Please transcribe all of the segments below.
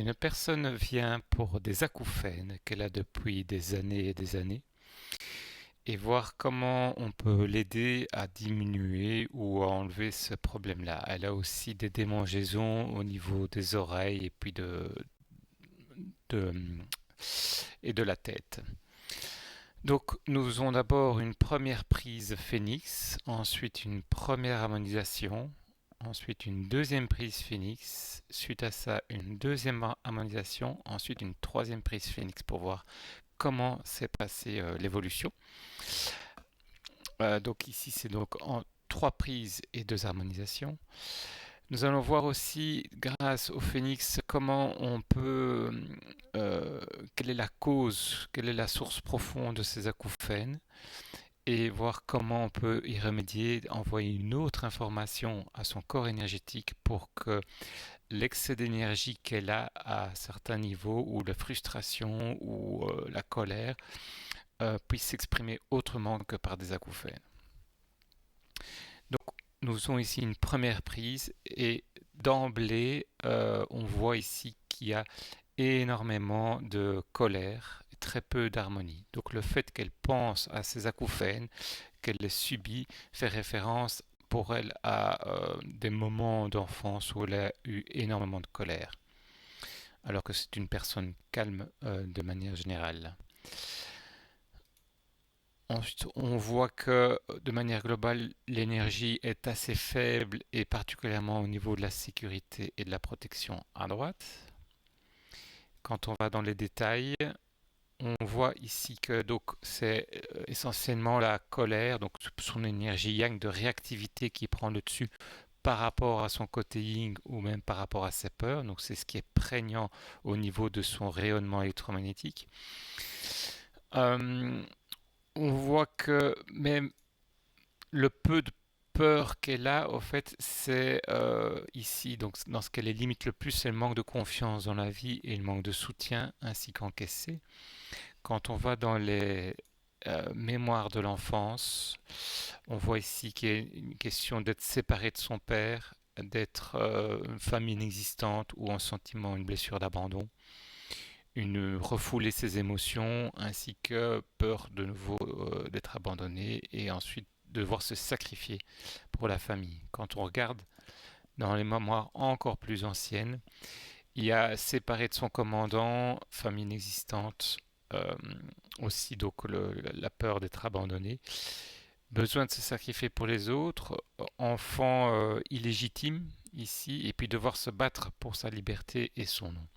Une personne vient pour des acouphènes qu'elle a depuis des années et des années et voir comment on peut l'aider à diminuer ou à enlever ce problème-là. Elle a aussi des démangeaisons au niveau des oreilles et puis de- et de la tête. Donc nous faisons d'abord une première prise Phoenix, ensuite une première harmonisation, ensuite une deuxième prise Phoenix, suite à ça une deuxième harmonisation, ensuite une troisième prise Phoenix pour voir comment s'est passée l'évolution. Donc ici c'est donc en trois prises et deux harmonisations. Nous allons voir aussi, grâce au phénix, comment on peut, euh, quelle est la cause, quelle est la source profonde de ces acouphènes, et voir comment on peut y remédier, envoyer une autre information à son corps énergétique pour que l'excès d'énergie qu'elle a à certains niveaux, ou la frustration ou la colère, puisse s'exprimer autrement que par des acouphènes. Donc, nous faisons ici une première prise et d'emblée, on voit ici qu'il y a énormément de colère et très peu d'harmonie. Donc, le fait qu'elle pense à ces acouphènes, qu'elle les subit, fait référence pour elle à des moments d'enfance où elle a eu énormément de colère, alors que c'est une personne calme de manière générale. Ensuite, on voit que de manière globale, l'énergie est assez faible et particulièrement au niveau de la sécurité et de la protection à droite. Quand on va dans les détails, on voit ici que donc c'est essentiellement la colère, donc son énergie yang de réactivité qui prend le dessus par rapport à son côté yin ou même par rapport à ses peurs. Donc c'est ce qui est prégnant au niveau de son rayonnement électromagnétique. Euh, on voit que même le peu de peur qu'elle a, au fait, c'est ici, donc dans ce qu'elle est limite le plus, c'est le manque de confiance dans la vie et le manque de soutien ainsi qu'encaissé. Quand on va dans les mémoires de l'enfance, on voit ici qu'il y a une question d'être séparé de son père, d'être une famille inexistante ou un sentiment, une blessure d'abandon, une refouler ses émotions ainsi que peur de nouveau d'être abandonné et ensuite devoir se sacrifier pour la famille. Quand on regarde dans les mémoires encore plus anciennes, il y a séparé de son commandant, famille inexistante, euh, aussi donc la peur d'être abandonné, besoin de se sacrifier pour les autres, enfant illégitime ici, et puis devoir se battre pour sa liberté et son nom.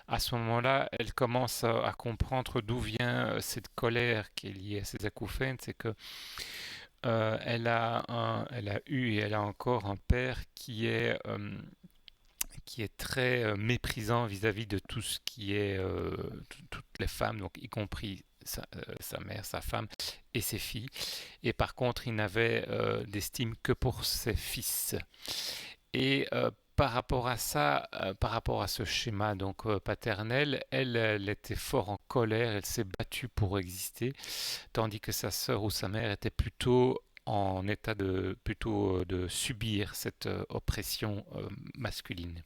À ce moment-là, elle commence à comprendre d'où vient cette colère qui est liée à ces acouphènes. C'est que elle a eu et elle a encore un père qui est très méprisant vis-à-vis de tout ce qui est toutes les femmes, donc y compris sa mère, sa femme et ses filles. Et par contre, il n'avait d'estime que pour ses fils. Et par rapport à ça, par rapport à ce schéma donc paternel, elle était fort en colère, elle s'est battue pour exister, tandis que sa sœur ou sa mère était plutôt en état de plutôt de subir cette oppression masculine.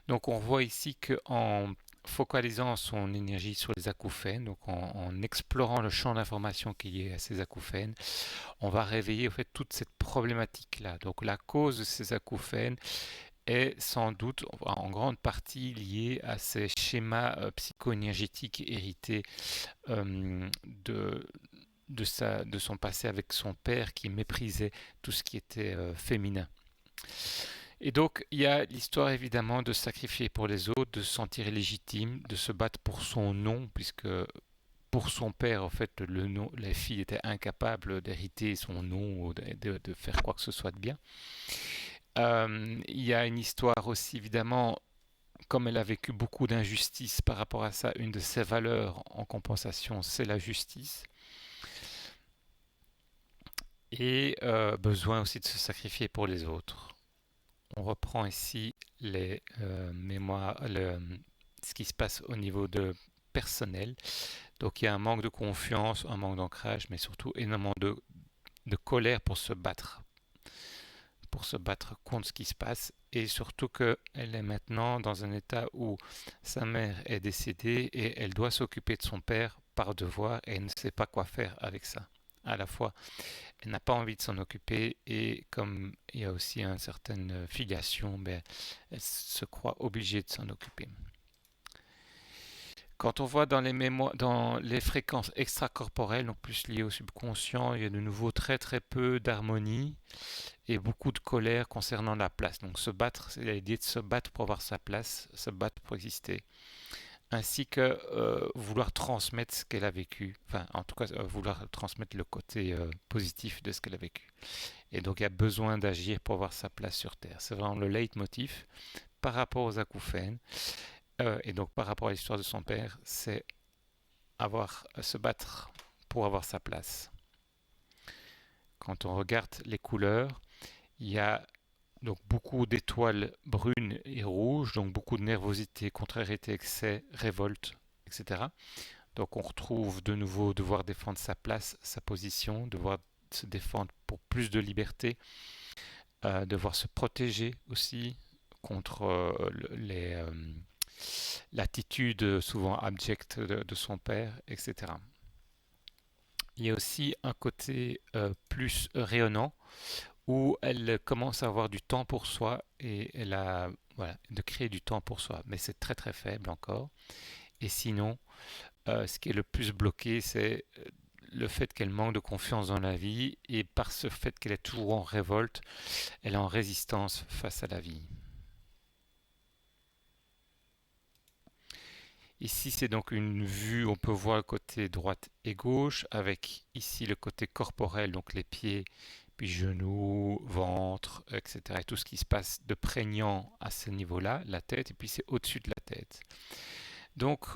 Donc on voit ici que en focalisant son énergie sur les acouphènes, donc en explorant le champ d'information qui est à ces acouphènes, on va réveiller en fait toute cette problématique là. Donc la cause de ces acouphènes est sans doute en grande partie liée à ces schémas psycho-énergétiques hérités de, de son passé avec son père qui méprisait tout ce qui était féminin. Et donc, il y a l'histoire évidemment de se sacrifier pour les autres, de se sentir légitime, de se battre pour son nom, puisque pour son père, en fait, le nom, la fille était incapable d'hériter son nom ou de faire quoi que ce soit de bien. Il y a une histoire aussi, évidemment, comme elle a vécu beaucoup d'injustices par rapport à ça, une de ses valeurs en compensation, c'est la justice. Et besoin aussi de se sacrifier pour les autres. On reprend ici les mémoires, ce qui se passe au niveau de personnel. Donc il y a un manque de confiance, un manque d'ancrage, mais surtout énormément de colère pour se battre contre ce qui se passe. et surtout qu'elle est maintenant dans un état où sa mère est décédée et elle doit s'occuper de son père par devoir et elle ne sait pas quoi faire avec ça. À la fois, elle n'a pas envie de s'en occuper et comme il y a aussi une certaine filiation, ben, elle se croit obligée de s'en occuper. Quand on voit dans les mémoires, dans les fréquences extracorporelles, donc plus liées au subconscient, il y a de nouveau très très peu d'harmonie et beaucoup de colère concernant la place. Donc se battre, c'est l'idée de se battre pour avoir sa place, se battre pour exister, ainsi que vouloir transmettre ce qu'elle a vécu, enfin en tout cas vouloir transmettre le côté positif de ce qu'elle a vécu. Et donc il y a besoin d'agir pour avoir sa place sur Terre. C'est vraiment le leitmotiv par rapport aux acouphènes. Et donc par rapport à l'histoire de son père, c'est se battre pour avoir sa place. Quand on regarde les couleurs, il y a donc beaucoup d'étoiles brunes et rouges, donc beaucoup de nervosité, contrariété, excès, révolte, etc. Donc on retrouve de nouveau devoir défendre sa place, sa position, devoir se défendre pour plus de liberté, devoir se protéger aussi contre l'attitude souvent abjecte de son père, etc. Il y a aussi un côté plus rayonnant où elle commence à avoir du temps pour soi et elle a voilà, de créer du temps pour soi, mais c'est très très faible encore. Et sinon, ce qui est le plus bloqué, c'est le fait qu'elle manque de confiance dans la vie et par ce fait qu'elle est toujours en révolte, elle est en résistance face à la vie. Ici, c'est donc une vue, on peut voir le côté droite et gauche, avec ici le côté corporel, donc les pieds, puis genoux, ventre, etc. Et tout ce qui se passe de prégnant à ce niveau-là, la tête, et puis c'est au-dessus de la tête. Donc,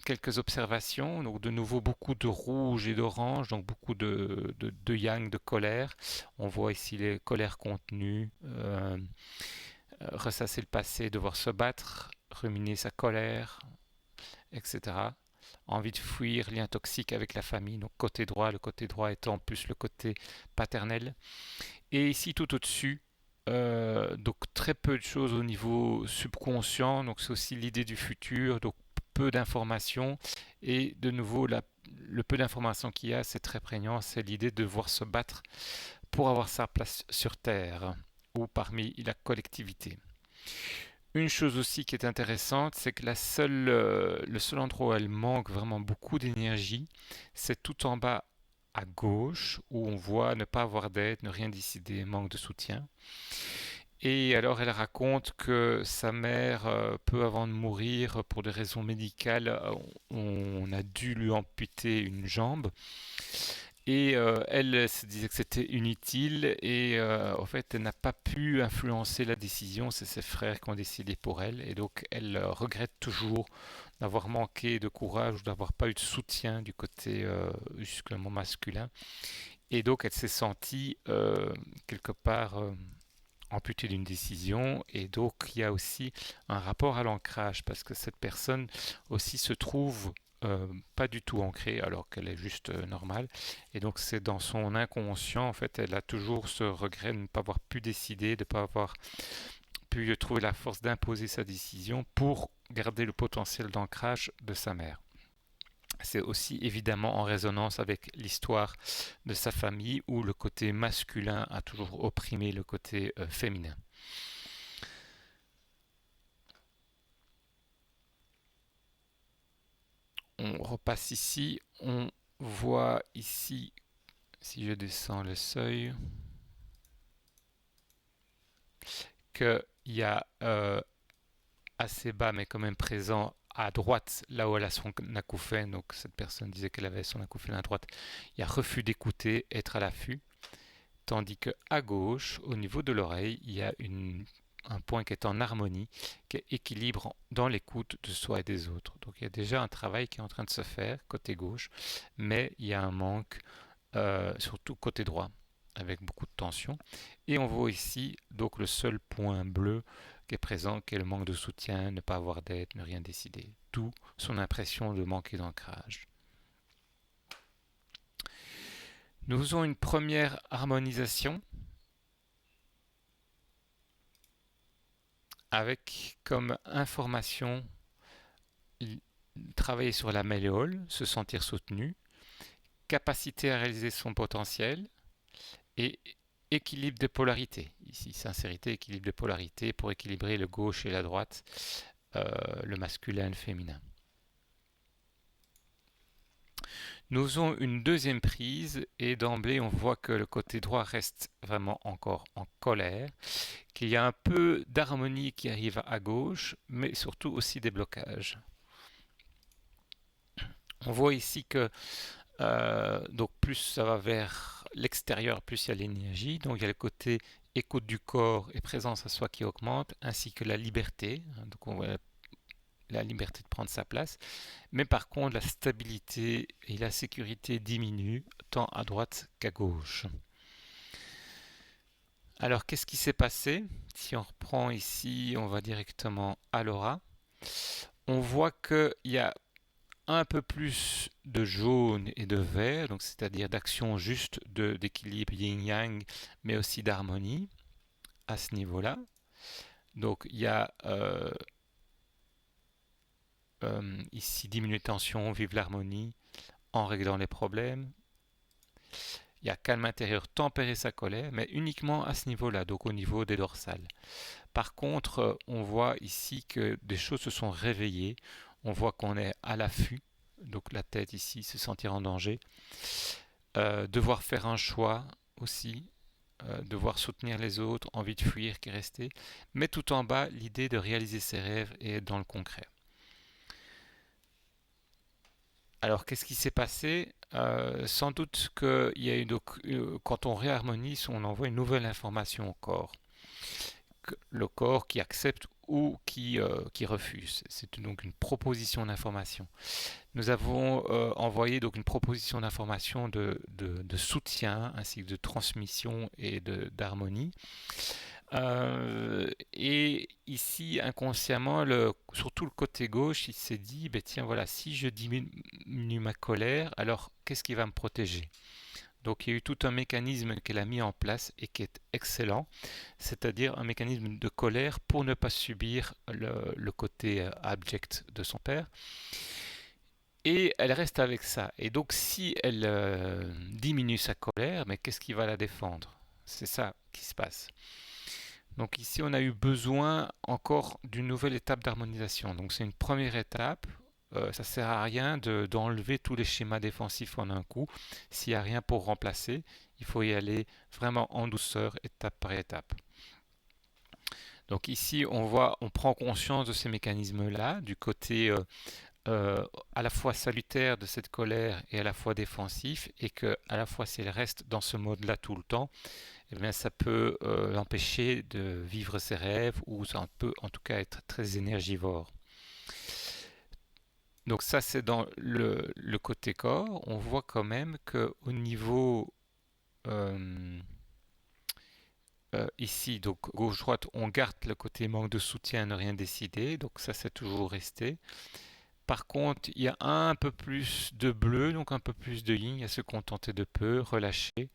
quelques observations. Donc, de nouveau, beaucoup de rouge et d'orange, donc beaucoup de yang, de colère. On voit ici les colères contenues, ressasser le passé, devoir se battre, ruminer sa colère, etc. Envie de fuir, lien toxique avec la famille, donc côté droit, le côté droit étant plus le côté paternel. Et ici tout au-dessus, donc très peu de choses au niveau subconscient, donc c'est aussi l'idée du futur, donc peu d'informations. Et de nouveau, le peu d'informations qu'il y a, c'est très prégnant, c'est l'idée de devoir se battre pour avoir sa place sur Terre ou parmi la collectivité. Une chose aussi qui est intéressante, c'est que le seul endroit où elle manque vraiment beaucoup d'énergie, c'est tout en bas à gauche, où on voit ne pas avoir d'aide, ne rien décider, manque de soutien. Et alors elle raconte que sa mère, peu avant de mourir, pour des raisons médicales, on a dû lui amputer une jambe. Et elle se disait que c'était inutile et en fait elle n'a pas pu influencer la décision, c'est ses frères qui ont décidé pour elle et donc elle regrette toujours d'avoir manqué de courage ou d'avoir pas eu de soutien du côté justement masculin et donc elle s'est sentie quelque part amputée d'une décision et donc il y a aussi un rapport à l'ancrage parce que cette personne aussi se trouve pas du tout ancrée alors qu'elle est juste normale et donc c'est dans son inconscient en fait elle a toujours ce regret de ne pas avoir pu décider de ne pas avoir pu trouver la force d'imposer sa décision pour garder le potentiel d'ancrage de sa mère. C'est aussi évidemment en résonance avec l'histoire de sa famille où le côté masculin a toujours opprimé le côté féminin. On repasse ici, on voit ici, si je descends le seuil, qu'il y a assez bas mais quand même présent à droite, là où elle a son acouphène, donc cette personne disait qu'elle avait son acouphène à droite, il y a refus d'écouter, être à l'affût. Tandis que à gauche, au niveau de l'oreille, il y a un point qui est en harmonie, qui est équilibre dans l'écoute de soi et des autres. Donc il y a déjà un travail qui est en train de se faire côté gauche, mais il y a un manque surtout côté droit, avec beaucoup de tension. Et on voit ici donc le seul point bleu qui est présent, qui est le manque de soutien, ne pas avoir d'aide, ne rien décider. D'où son impression de manquer d'ancrage. Nous faisons une première harmonisation. avec comme information travailler sur la malléole, se sentir soutenu, capacité à réaliser son potentiel et équilibre des polarités. Ici, sincérité, équilibre des polarités pour équilibrer le gauche et la droite, le masculin et le féminin. Nous faisons une deuxième prise et d'emblée on voit que le côté droit reste vraiment encore en colère, qu'il y a un peu d'harmonie qui arrive à gauche, mais surtout aussi des blocages. On voit ici que donc plus ça va vers l'extérieur, plus il y a l'énergie. Donc il y a le côté écoute du corps et présence à soi qui augmente, ainsi que la liberté. Donc on voit la liberté de prendre sa place. Mais par contre, la stabilité et la sécurité diminuent tant à droite qu'à gauche. Alors qu'est-ce qui s'est passé? Si on reprend ici, on va directement à l'aura. On voit qu'il y a un peu plus de jaune et de vert, donc c'est-à-dire d'action juste d'équilibre yin-yang, mais aussi d'harmonie à ce niveau-là. Donc il y a ici diminuer tension, vive l'harmonie en réglant les problèmes. Il y a calme intérieur, tempérer sa colère, mais uniquement à ce niveau-là, donc au niveau des dorsales. Par contre, on voit ici que des choses se sont réveillées. On voit qu'on est à l'affût, donc la tête ici, se sentir en danger. Devoir faire un choix aussi, devoir soutenir les autres, envie de fuir qui est restée, mais tout en bas, l'idée de réaliser ses rêves et être dans le concret. Alors, qu'est-ce qui s'est passé? Sans doute qu'il y a eu, donc, quand on réharmonise, on envoie une nouvelle information au corps. Le corps qui accepte ou qui refuse. C'est donc une proposition d'information. Nous avons envoyé donc une proposition d'information de soutien ainsi que de transmission et d'harmonie. Et ici, inconsciemment, surtout le côté gauche, il s'est dit, ben tiens, voilà, si je diminue ma colère, alors qu'est-ce qui va me protéger? Donc il y a eu tout un mécanisme qu'elle a mis en place et qui est excellent, c'est-à-dire un mécanisme de colère pour ne pas subir le côté abject de son père. Et elle reste avec ça. Et donc si elle diminue sa colère, mais qu'est-ce qui va la défendre? C'est ça qui se passe. Donc ici, on a eu besoin encore d'une nouvelle étape d'harmonisation. Donc c'est une première étape. Ça ne sert à rien d'enlever tous les schémas défensifs en un coup. S'il n'y a rien pour remplacer, il faut y aller vraiment en douceur, étape par étape. Donc ici, on prend conscience de ces mécanismes-là, du côté à la fois salutaire de cette colère et à la fois défensif, et que à la fois si elle reste dans ce mode-là tout le temps, eh bien, ça peut l'empêcher de vivre ses rêves ou ça peut en tout cas être très énergivore. Donc ça c'est dans le côté corps. On voit quand même qu'au niveau euh, ici, donc gauche-droite, on garde le côté manque de soutien, ne rien décider. Donc ça c'est toujours resté. Par contre, il y a un peu plus de bleu, donc un peu plus de yin, à se contenter de peu, relâcher,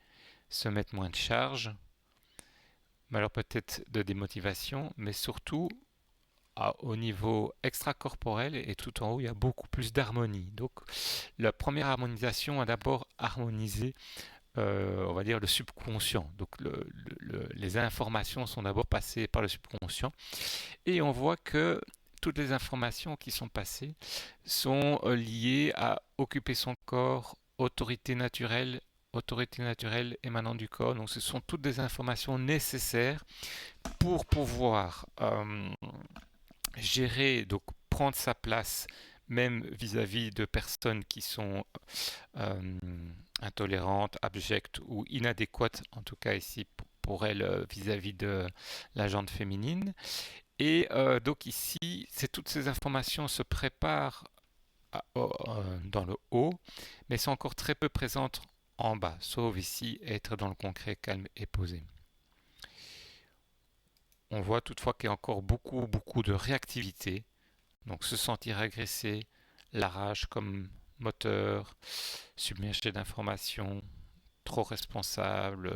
se mettre moins de charge. Mais alors peut-être de démotivation, mais surtout au niveau extracorporel et tout en haut, il y a beaucoup plus d'harmonie. Donc la première harmonisation a d'abord harmonisé, on va dire, le subconscient. Donc les informations sont d'abord passées par le subconscient et on voit que toutes les informations qui sont passées sont liées à occuper son corps, autorité naturelle émanant du corps. Donc ce sont toutes des informations nécessaires pour pouvoir gérer, donc prendre sa place, même vis-à-vis de personnes qui sont euh, intolérantes, abjectes ou inadéquates, en tout cas ici pour elle vis-à-vis de la jante féminine. Et donc ici, toutes ces informations se préparent dans le haut, mais sont encore très peu présentes en bas, sauf ici être dans le concret, calme et posé. On voit toutefois qu'il y a encore beaucoup de réactivité. Donc se sentir agressé, la rage comme moteur, submergé d'informations, trop responsable,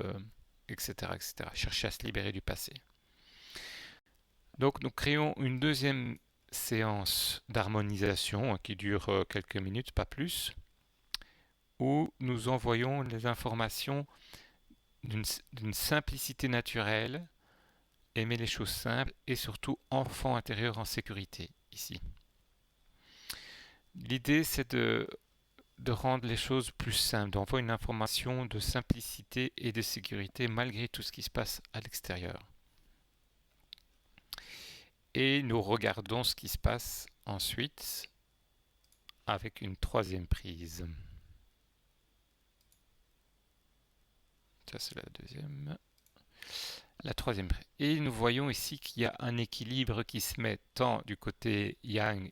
etc., etc. Chercher à se libérer du passé. Donc nous créons une deuxième séance d'harmonisation qui dure quelques minutes, pas plus, où nous envoyons les informations d'une d'une simplicité naturelle, aimer les choses simples et surtout enfant intérieur en sécurité ici. L'idée c'est de rendre les choses plus simples, d'envoyer une information de simplicité et de sécurité malgré tout ce qui se passe à l'extérieur. Et nous regardons ce qui se passe ensuite avec une troisième prise. Ça c'est la deuxième. La troisième prise. Et nous voyons ici qu'il y a un équilibre qui se met tant du côté yang,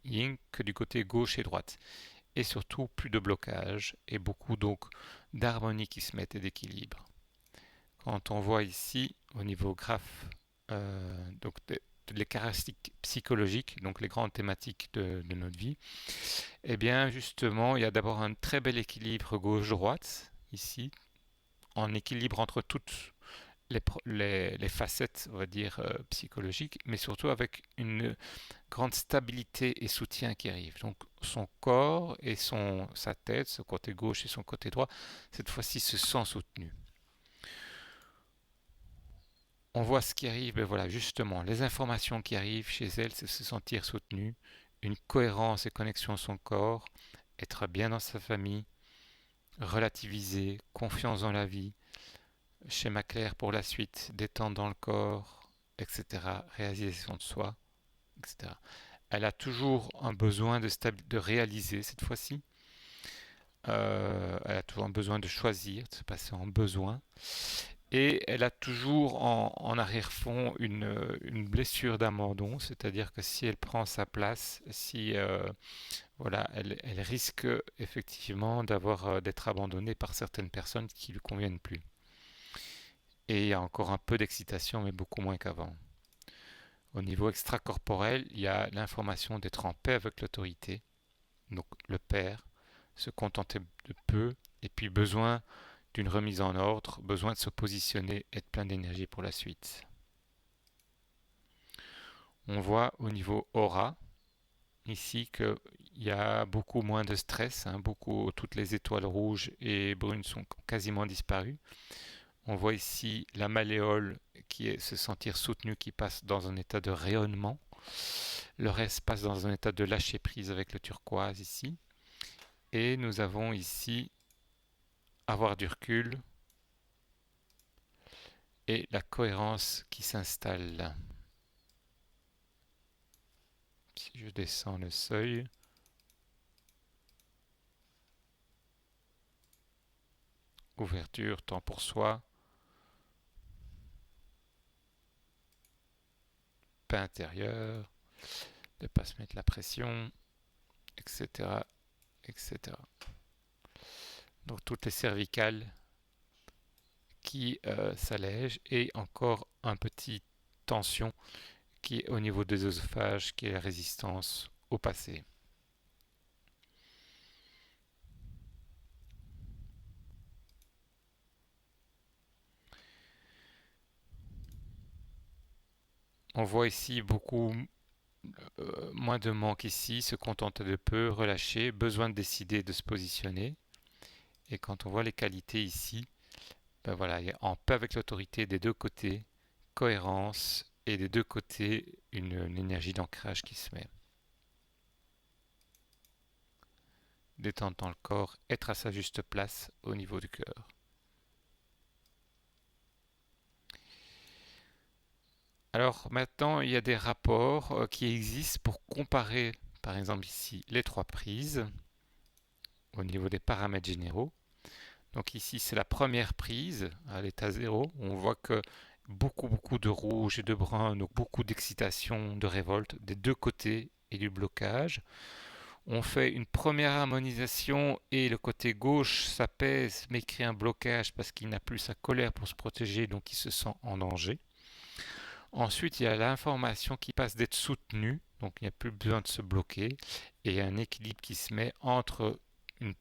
yin que du côté gauche et droite. Et surtout plus de blocage et beaucoup donc d'harmonie qui se mettent et d'équilibre. Quand on voit ici au niveau graphe donc les caractéristiques psychologiques, donc les grandes thématiques de notre vie, eh bien justement il y a d'abord un très bel équilibre gauche-droite ici, en équilibre entre toutes les facettes, on va dire, psychologiques, mais surtout avec une grande stabilité et soutien qui arrive. Donc son corps et sa tête, son côté gauche et son côté droit, cette fois-ci se sent soutenu. On voit ce qui arrive, et voilà, justement, les informations qui arrivent chez elle, c'est se sentir soutenue, une cohérence et connexion à son corps, être bien dans sa famille, relativiser, confiance dans la vie, schéma clair pour la suite, détente dans le corps, etc., réalisation de soi, etc. Elle a toujours un besoin de réaliser cette fois-ci. Elle a toujours un besoin de choisir, de se passer en besoin. Et elle a toujours en arrière-fond une blessure d'abandon, c'est-à-dire que si elle prend sa place, si voilà, elle risque effectivement d'être abandonnée par certaines personnes qui lui conviennent plus. Et il y a encore un peu d'excitation, mais beaucoup moins qu'avant. Au niveau extracorporel, il y a l'information d'être en paix avec l'autorité, donc le père, se contenter de peu, et puis besoin d'une remise en ordre, besoin de se positionner, être plein d'énergie pour la suite. On voit au niveau aura, ici qu'il y a beaucoup moins de stress, toutes les étoiles rouges et brunes sont quasiment disparues. On voit ici la malléole qui est se sentir soutenu, qui passe dans un état de rayonnement. Le reste passe dans un état de lâcher prise avec le turquoise ici. Et nous avons ici avoir du recul et la cohérence qui s'installe. Si je descends le seuil, ouverture, temps pour soi, paix intérieure, de ne pas se mettre la pression, etc., etc. Donc toutes les cervicales qui s'allègent et encore un petit tension qui est au niveau des œsophages, qui est la résistance au passé. On voit ici beaucoup moins de manque ici, se contenter de peu, relâcher, besoin de décider, de se positionner. Et quand on voit les qualités ici, ben voilà, il y a en paix avec l'autorité des deux côtés, cohérence et des deux côtés une énergie d'ancrage qui se met. Détente dans le corps, être à sa juste place au niveau du cœur. Alors maintenant, il y a des rapports qui existent pour comparer, par exemple ici, les trois prises au niveau des paramètres généraux. Donc ici, c'est la première prise à l'état 0. On voit que beaucoup de rouge et de brun, donc beaucoup d'excitation, de révolte des deux côtés et du blocage. On fait une première harmonisation et le côté gauche s'apaise mais crée un blocage parce qu'il n'a plus sa colère pour se protéger, donc il se sent en danger. Ensuite, il y a l'information qui passe d'être soutenue, donc il n'y a plus besoin de se bloquer, et il y a un équilibre qui se met entre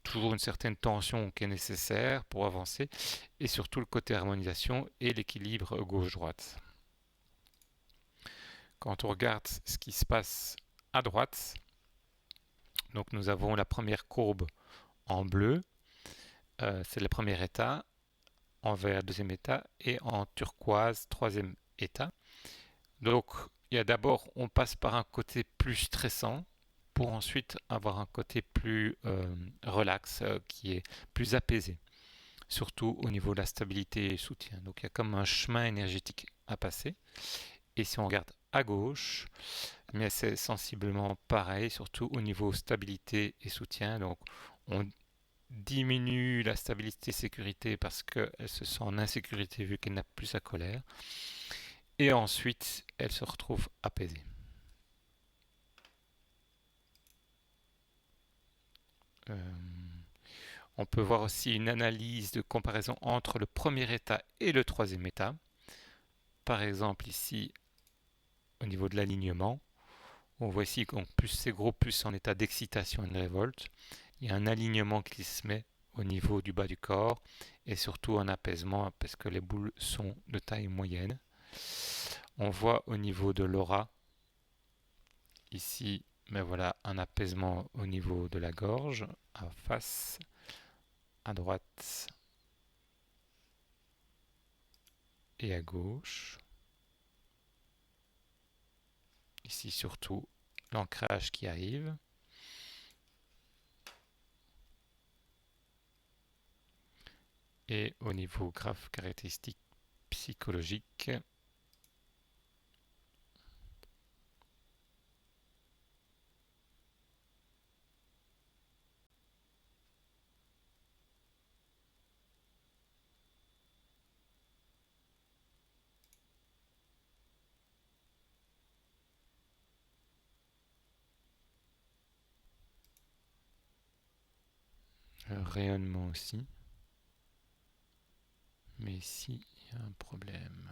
toujours une certaine tension qui est nécessaire pour avancer, et surtout le côté harmonisation et l'équilibre gauche-droite. Quand on regarde ce qui se passe à droite, donc nous avons la première courbe en bleu, c'est le premier état, en vert deuxième état et en turquoise troisième état. Donc il y a d'abord, on passe par un côté plus stressant pour ensuite avoir un côté plus relax, qui est plus apaisé, surtout au niveau de la stabilité et soutien. Donc il y a comme un chemin énergétique à passer. Et si on regarde à gauche, mais c'est sensiblement pareil, surtout au niveau stabilité et soutien. Donc on diminue la stabilité sécurité parce qu'elle se sent en insécurité vu qu'elle n'a plus sa colère. Et ensuite, elle se retrouve apaisée. Euh, on peut voir aussi une analyse de comparaison entre le premier état et le troisième état. Par exemple, ici, au niveau de l'alignement, on voit ici que plus c'est gros, plus c'est en état d'excitation et de révolte. Il y a un alignement qui se met au niveau du bas du corps et surtout un apaisement parce que les boules sont de taille moyenne. On voit au niveau de l'aura, ici, mais voilà, un apaisement au niveau de la gorge, à face, à droite et à gauche. Ici surtout l'ancrage qui arrive. Et au niveau graphe caractéristique psychologique, le rayonnement aussi. Mais ici, il y a un problème.